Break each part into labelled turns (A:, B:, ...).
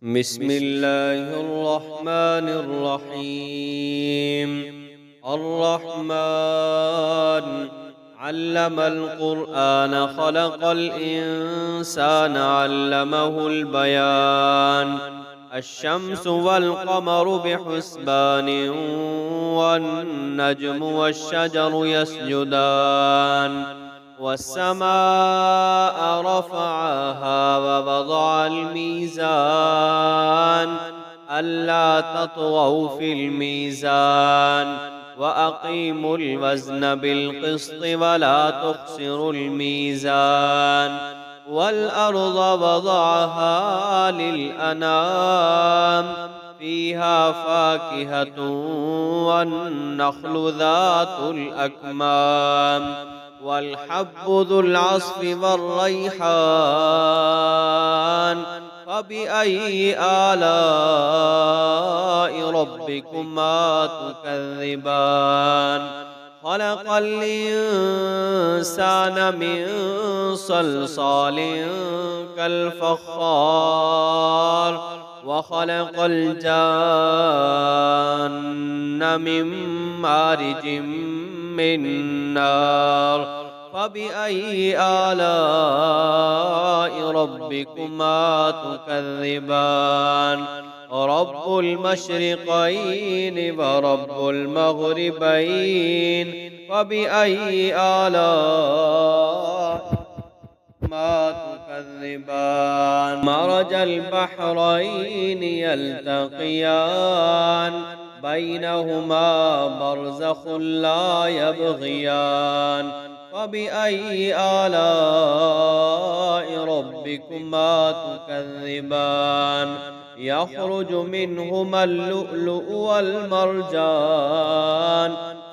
A: بسم الله الرحمن الرحيم. الرحمن علم القرآن خلق الإنسان علمه البيان. الشمس والقمر بحسبان والنجم والشجر يسجدان والسماء رفعها ووضع الميزان ألا تطغوا في الميزان وأقيموا الوزن بالقسط ولا تخسروا الميزان والأرض وضعها للأنام فيها فاكهة والنخل ذات الأكمام والحب ذو العصف والريحان فبأي آلاء ربكما تكذبان خلق الإنسان من صلصال كالفخار وخلق الجان من مارج من نار فبأي آلاء ربكما تكذبان رب المشرقين ورب المغربين فبأي آلاء ما تكذبان مرج البحرين يلتقيان بينهما برزخ لا يبغيان فبأي آلاء ربكما تكذبان يخرج منهما اللؤلؤ والمرجان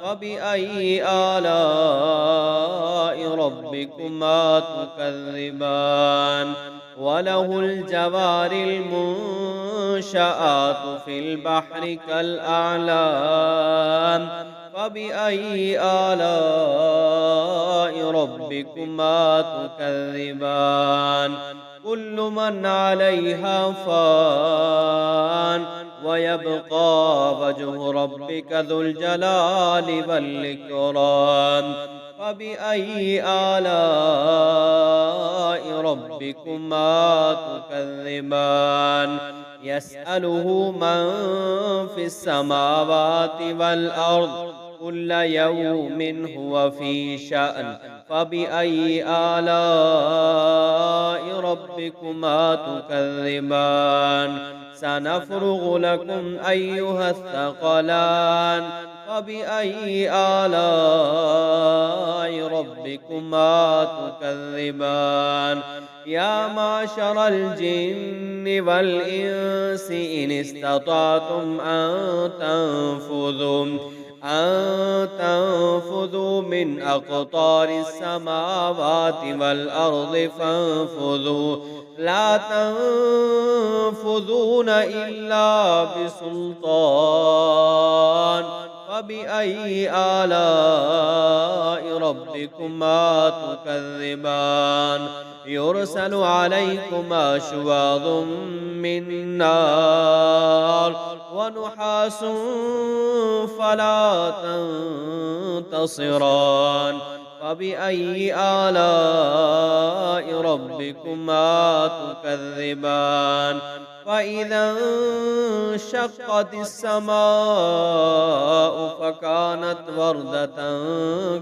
A: فبأي آلاء ربكما تكذبان وله الجوار المنشآت في البحر كالأعلام فبأي آلاء ربكما تكذبان كل من عليها فان ويبقى وجه ربك ذو الجلال والإكرام فبأي آلاء ربكما تكذبان يسأله من في السماوات والأرض كل يوم هو في شأن فبأي آلاء ربكما تكذبان سنفرغ لكم أيها الثقلان فبأي آلاء ربكما تكذبان يا معشر الجن والإنس إن استطعتم أن تنفذوا من أقطار السماوات والأرض فانفذوا لا تنفذون إلا بسلطان فبأي آلاء ربكما تكذبان يرسل عليكما شواظ من نار ونحاس فلا تنتصران فبأي آلاء ربكما تكذبان فإذا انشقت السماء فكانت وردة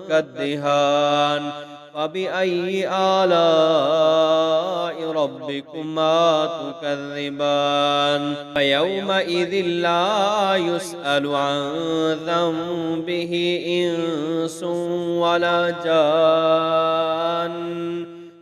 A: كالدهان فبأي آلاء ربكما تكذبان فيومئذ لا يسأل عن ذنبه إنس ولا جان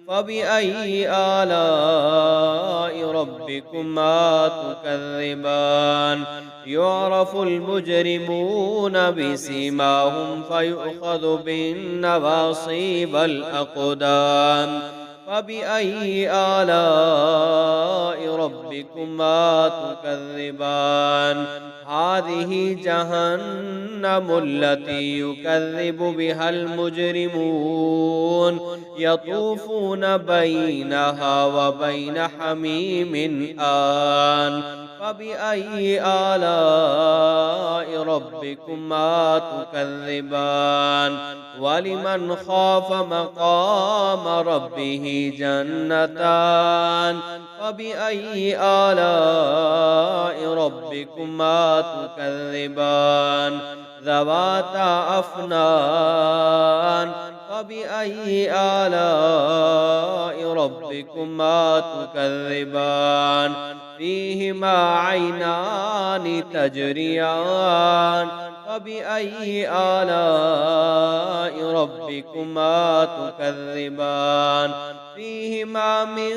A: فبأي آلاء ربكما تكذبان يعرف المجرمون بسيماهم فيؤخذ بالنواصي والأقدام فبأي آلاء ربكما ربكما تكذبان هذه جهنم التي يكذب بها المجرمون يطوفون بينها وبين حميم آن فبأي آلاء ربكما تكذبان ولمن خاف مقام ربه جنتان فبأي آلاء ربكما تكذبان ذواتا أفنان فبأي آلاء ربكما تكذبان فيهما عينان تجريان فبأي آلاء ربكما تكذبان فيهما من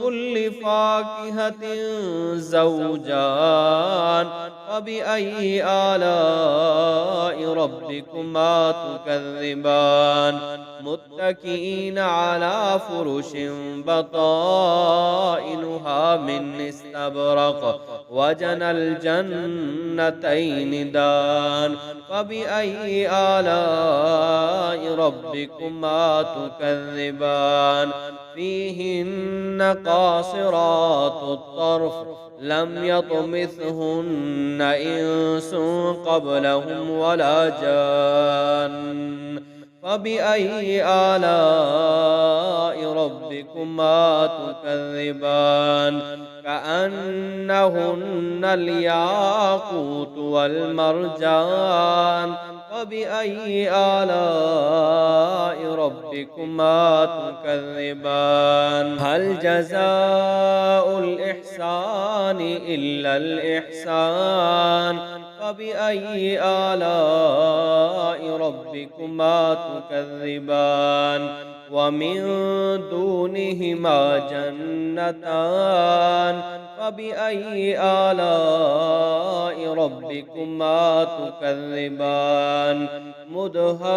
A: كل فاكهة زوجان فبأي آلاء ربكما تكذبان متكئين على فرش بطائنها من استبرق وجنى الجنتين دان فبأي آلاء ربكما تكذبان فيهن قاصرات الطرف لم يطمثهن إنس قبلهم ولا جان فبأي آلاء ربكما تكذبان كأنهن الياقوت والمرجان فبأي آلاء ربكما تكذبان هل جزاء الإحسان إلا الإحسان فبأي آلاء ربكما تكذبان ومن دونهما جنتان فبأي آلاء ربكما تكذبان مدهامتان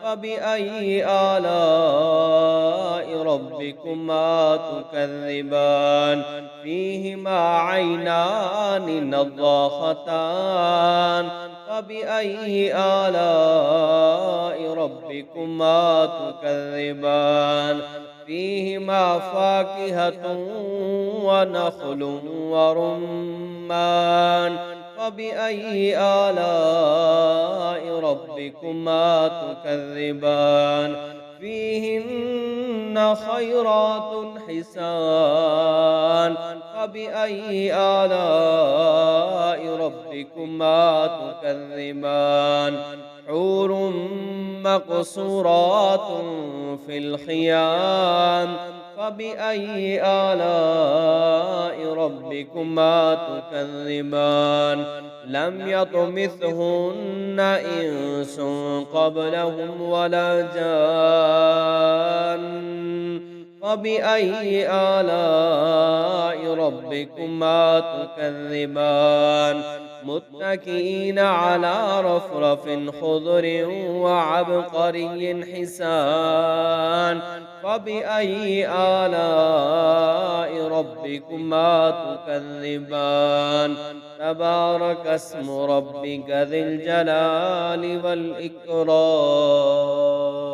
A: فبأي آلاء ربكما تكذبان فيهما عينان نضاختان فبأي آلاء ربكما تكذبان فيهما فاكهة ونخل ورمان فبأي آلاء ربكما تكذبان فيهن خيرات حسان فبأي آلاء ربكما تكذبان حور مقصورات في الخيام فبأي آلاء ربكما تكذبان لم يطمثهن إنس قبلهم ولا جان فبأي آلاء ربكما تكذبان متكئين على رفرف خضر وعبقري حسان فبأي آلاء ربكما تكذبان تبارك اسم ربك ذي الجلال والإكرام.